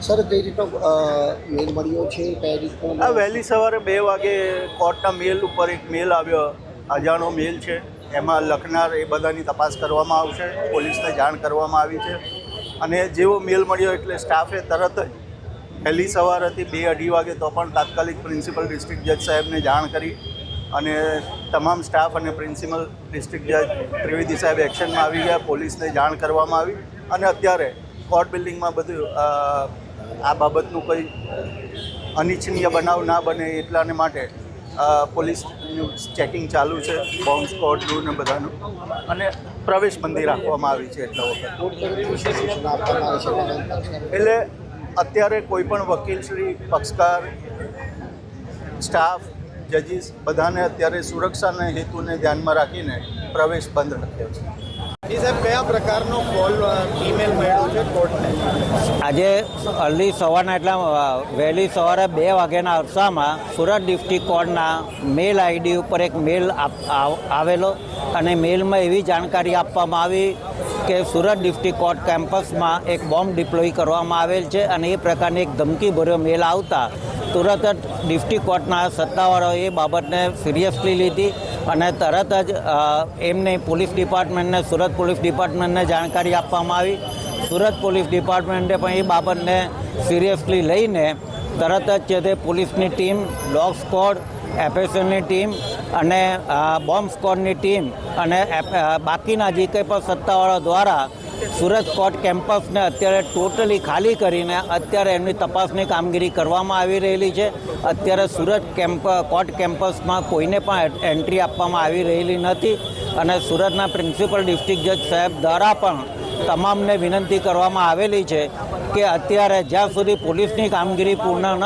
Sir કઈ રીતનો મેલ મળ્યો છે, કઈ રીતનો? વહેલી સવારે 2 વાગે કોર્ટના મેલ ઉપર એક મેલ આવ્યો, અજાણો મેલ છે. એમાં લખનાર એ બધાની તપાસ કરવામાં આવશે, પોલીસને જાણ કરવામાં આવી છે. અને જેવો મેલ મળ્યો એટલે સ્ટાફે તરત જ વહેલી સવાર હતી 2-2:30 વાગે તો પણ તાત્કાલિક પ્રિન્સિપલ ડિસ્ટ્રિક્ટ જજ સાહેબને જાણ કરી અને તમામ સ્ટાફ અને પ્રિન્સિપલ ડિસ્ટ્રિક્ટ જજ ત્રિવેદી સાહેબ એક્શનમાં આવી ગયા. પોલીસને જાણ કરવામાં આવી અને અત્યારે કોર્ટ બિલ્ડિંગમાં બધું આ બાબતનું કોઈ અનિચ્છનીય બનાવ ના બને એટલાને માટે પોલીસનું ચેકિંગ ચાલુ છે, બોમ્બ સ્કોડ રૂ ને બધાનું, અને પ્રવેશબંધી રાખવામાં આવી છે એટલા વખત. એટલે અત્યારે કોઈ પણ વકીલશ્રી, પક્ષકાર, સ્ટાફ, જજીસ બધાને અત્યારે સુરક્ષાના હેતુને ધ્યાનમાં રાખીને પ્રવેશ બંધ રાખ્યો છે. સાહેબ, કયા પ્રકારનો કોલ ઈમેલ મળ્યો છે કોર્ટને? આજે અર્લી સવારના વહેલી સવારે 2 વાગ્યાના અરસામાં સુરત ડિસ્ટ્રિક્ટ કોર્ટના મેલ આઈડી ઉપર એક મેલ આવેલો અને મેલમાં એવી જાણકારી આપવામાં આવી કે સુરત ડિસ્ટ્રિક્ટ કોર્ટ કેમ્પસમાં એક બોમ્બ ડિપ્લોય કરવામાં આવેલ છે અને એ પ્રકારની એક ધમકીભર્યો મેલ આવતા તુરત જ ડિસ્ટ્રિક્ટ કોર્ટના સત્તાવાળાઓએ એ બાબતને સિરિયસલી લીધી અને તરત જ એમને પોલીસ ડિપાર્ટમેન્ટને, સુરત પોલીસ ડિપાર્ટમેન્ટને જાણકારી આપવામાં આવી. સુરત પોલીસ ડિપાર્ટમેન્ટે પણ એ બાબતને સિરિયસલી લઈને તરત જ છે તે પોલીસની ટીમ, ડોગ સ્કોડ, એફએસએલની ટીમ અને બોમ્બ સ્કોડની ટીમ અને બાકીના જે કંઈ પણ સત્તાવાળા દ્વારા સુરત કોર્ટ કેમ્પસને અત્યારે ટોટલી ખાલી કરીને અત્યારે એમની તપાસની કામગીરી કરવામાં આવી રહેલી છે. અત્યારે સુરત કોર્ટ કેમ્પસમાં કોઈને પણ એન્ટ્રી આપવામાં આવી રહેલી નથી અને સુરતના પ્રિન્સિપલ ડિસ્ટ્રિક્ટ જજ સાહેબ દ્વારા પણ તમામને વિનંતી કરવામાં આવેલી છે કે અત્યારે જ્યાં સુધી પોલીસની કામગીરી પૂર્ણ ન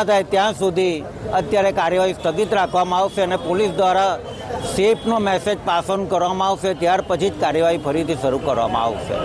થાય ત્યાં સુધી અત્યારે કાર્યવાહી સ્થગિત રાખવામાં આવશે અને પોલીસ દ્વારા સેફનો મેસેજ પાસ ઓન કરવામાં આવશે, ત્યાર પછી જ કાર્યવાહી ફરીથી શરૂ કરવામાં આવશે.